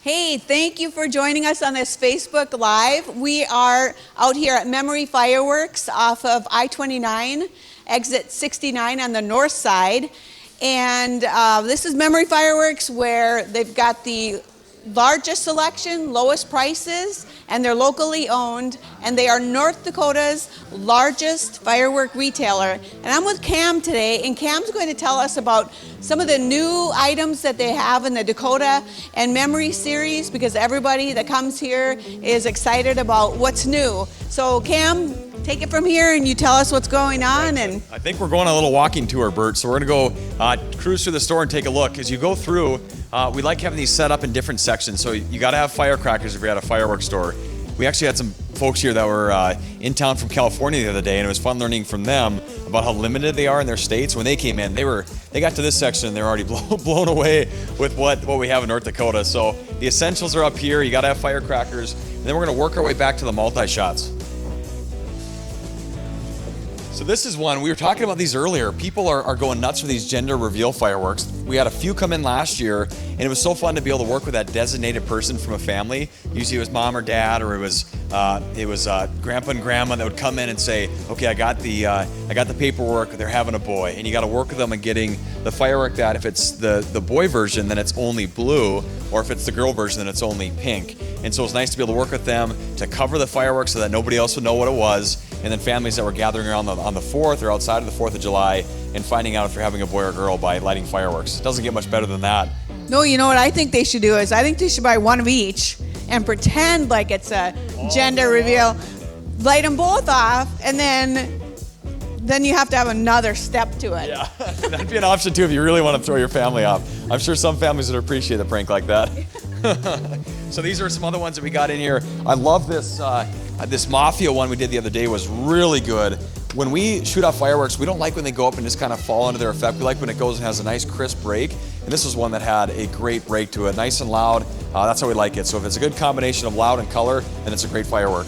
Hey, thank you for joining us on this Facebook Live. We are out here at Memory Fireworks off of I-29, exit 69 on the north side. And this is Memory Fireworks, where they've got the largest selection, lowest prices, and they're locally owned, and they are North Dakota's largest firework retailer. And I'm with Cam today, and Cam's going to tell us about some of the new items that they have in the Dakota and Memory series, because everybody that comes here is excited about what's new. So Cam, take it from here and you tell us what's going on. And I think we're going on a little walking tour, Bert, so we're going to go cruise through the store and take a look. As you go through, we like having these set up in different sections, so you got to have firecrackers if you're at a fireworks store. We actually had some folks here that were in town from California the other day, and it was fun learning from them about how limited they are in their states. When they came in, they got to this section and they're already blown away with what we have in North Dakota. So the essentials are up here. You got to have firecrackers, and then we're going to work our way back to the multi-shots. So this is one, we were talking about these earlier. People are going nuts for these gender reveal fireworks. We had a few come in last year, and it was so fun to be able to work with that designated person from a family. Usually it was mom or dad, or it was grandpa and grandma that would come in and say, okay, I got the paperwork, they're having a boy. And you got to work with them on getting the firework that if it's the boy version, then it's only blue, or if it's the girl version, then it's only pink. And so it's nice to be able to work with them to cover the fireworks so that nobody else would know what it was. And then families that were gathering around on the 4th or outside of the 4th of July and finding out if they're having a boy or girl by lighting fireworks. It doesn't get much better than that. no, you know what I think they should do is I think they should buy one of each and pretend like it's a gender reveal. Light them both off, and then you have to have another step to it. Yeah, that'd be an option too if you really want to throw your family off. I'm sure some families would appreciate a prank like that. So these are some other ones that we got in here. I love this this Mafia one we did the other day was really good. When we shoot off fireworks, we don't like when they go up and just kind of fall under their effect. We like when it goes and has a nice crisp break. And this was one that had a great break to it, nice and loud. That's how we like it. So if it's a good combination of loud and color, then it's a great firework.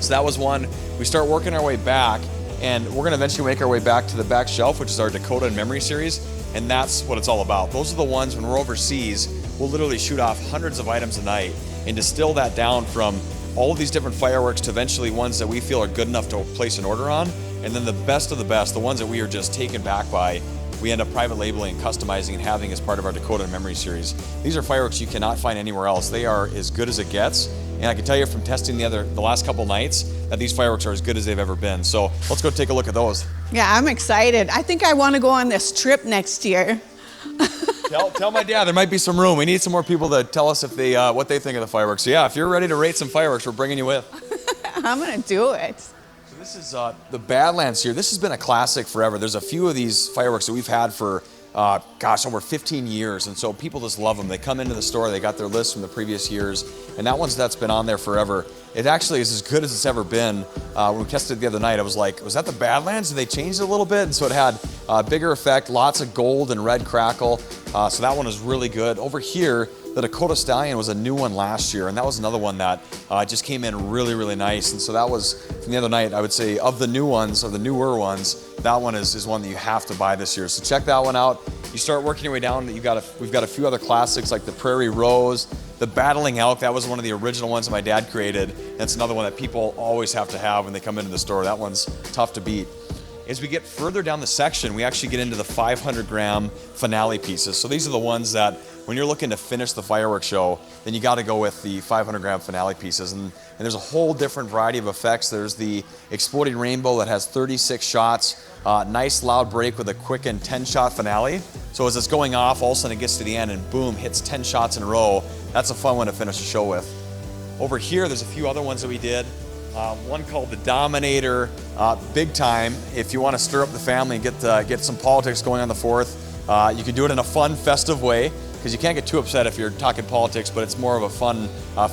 So that was one. We start working our way back, and we're going to eventually make our way back to the back shelf, which is our Dakota and Memory series. And that's what it's all about. Those are the ones when we're overseas, we'll literally shoot off hundreds of items a night and distill that down from all of these different fireworks to eventually ones that we feel are good enough to place an order on. And then the best of the best, the ones that we are just taken back by, we end up private labeling and customizing and having as part of our Dakota and Memory series. These are fireworks you cannot find anywhere else. They are as good as it gets. And I can tell you from testing the last couple nights that these fireworks are as good as they've ever been. So let's go take a look at those. Yeah, I'm excited. I think I want to go on this trip next year. Tell my dad there might be some room. We need some more people to tell us if they what they think of the fireworks. So yeah, if you're ready to rate some fireworks, we're bringing you with. I'm going to do it. So this is the Badlands here. This has been a classic forever. There's a few of these fireworks that we've had for over 15 years, and so people just love them. They come into the store, they got their list from the previous years, and that's been on there forever. It actually is as good as it's ever been. When we tested it the other night, I was like, was that the Badlands? Did they change it a little bit? And so it had a bigger effect, lots of gold and red crackle. So that one was really good. Over here, the Dakota Stallion was a new one last year, and that was another one that just came in really, really nice. And so that was, from the other night, I would say, of the new ones, of the newer ones, that one is one that you have to buy this year. So check that one out. You start working your way down, we've got a few other classics like the Prairie Rose, the Battling Elk. That was one of the original ones that my dad created. That's another one that people always have to have when they come into the store. That one's tough to beat. As we get further down the section, we actually get into the 500-gram finale pieces. So these are the ones that when you're looking to finish the fireworks show, then you got to go with the 500-gram finale pieces. And there's a whole different variety of effects. There's the Exploding Rainbow that has 36 shots, nice loud break with a quickened 10-shot finale. So as it's going off, all of a sudden it gets to the end and boom, hits 10 shots in a row. That's a fun one to finish the show with. Over here, there's a few other ones that we did. One called the Dominator, big time. If you want to stir up the family and get some politics going on the 4th, you can do it in a fun, festive way, because you can't get too upset if you're talking politics, but it's more of a fun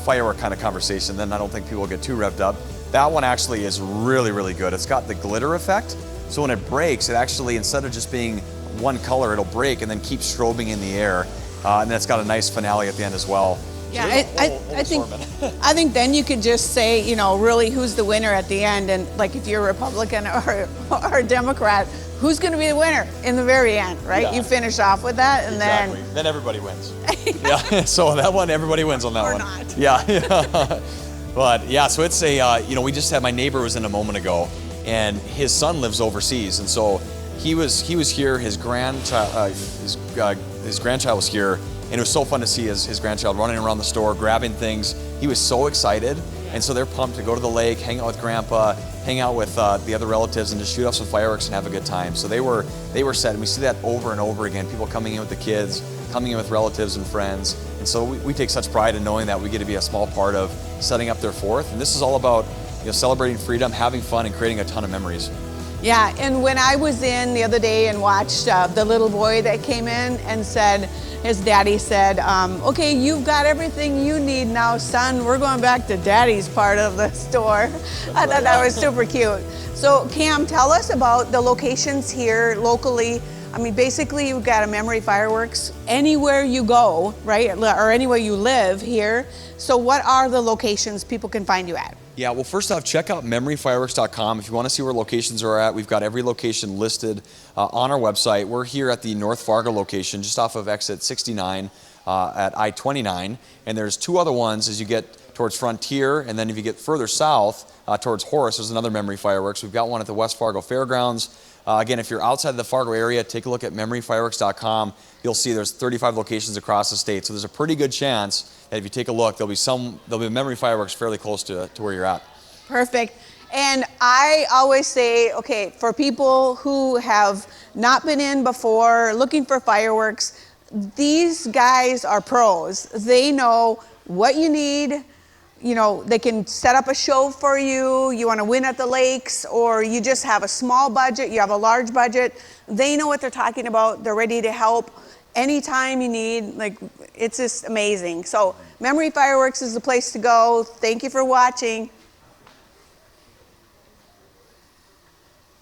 firework kind of conversation. Then I don't think people will get too revved up. That one actually is really, really good. It's got the glitter effect, so when it breaks, it actually, instead of just being one color, it'll break and then keep strobing in the air. And then it's got a nice finale at the end as well. Yeah, I think then you could just say, you know, really who's the winner at the end, and like if you're a Republican or a Democrat, who's going to be the winner in the very end, right? Yeah. You finish off with that, and Then everybody wins. Yeah, so that one, everybody wins on that Or one. not. Yeah. But yeah, so it's a, we just had, my neighbor was in a moment ago, and his son lives overseas, and so he was here, his grandchild was here, and it was so fun to see his grandchild running around the store, grabbing things. He was so excited, and so they're pumped to go to the lake, hang out with Grandpa, hang out with the other relatives, and just shoot off some fireworks and have a good time. So they were set, and we see that over and over again, people coming in with the kids, coming in with relatives and friends, and so we take such pride in knowing that we get to be a small part of setting up their 4th, and this is all about celebrating freedom, having fun, and creating a ton of memories. Yeah, and when I was in the other day and watched the little boy that came in and said, his daddy said, okay, you've got everything you need now, son. We're going back to daddy's part of the store. I thought that was super cute. So Cam, tell us about the locations here locally. I mean, basically you've got a Memory Fireworks anywhere you go, right? Or anywhere you live here. So what are the locations people can find you at? Yeah, well, first off, check out memoryfireworks.com. If you want to see where locations are at, we've got every location listed on our website. We're here at the North Fargo location, just off of exit 69 at I-29. And there's 2 other ones as you get towards Frontier, and then if you get further south towards Horace, there's another Memory Fireworks. We've got one at the West Fargo Fairgrounds. Again, if you're outside the Fargo area, take a look at memoryfireworks.com. You'll see there's 35 locations across the state. So there's a pretty good chance that if you take a look, there'll be Memory Fireworks fairly close to where you're at. Perfect. And I always say, okay, for people who have not been in before, looking for fireworks, these guys are pros. They know what you need. They can set up a show for you. You want to win at the lakes, or you just have a small budget, you have a large budget. They know what they're talking about. They're ready to help anytime you need. It's just amazing. So Memory Fireworks is the place to go. Thank you for watching.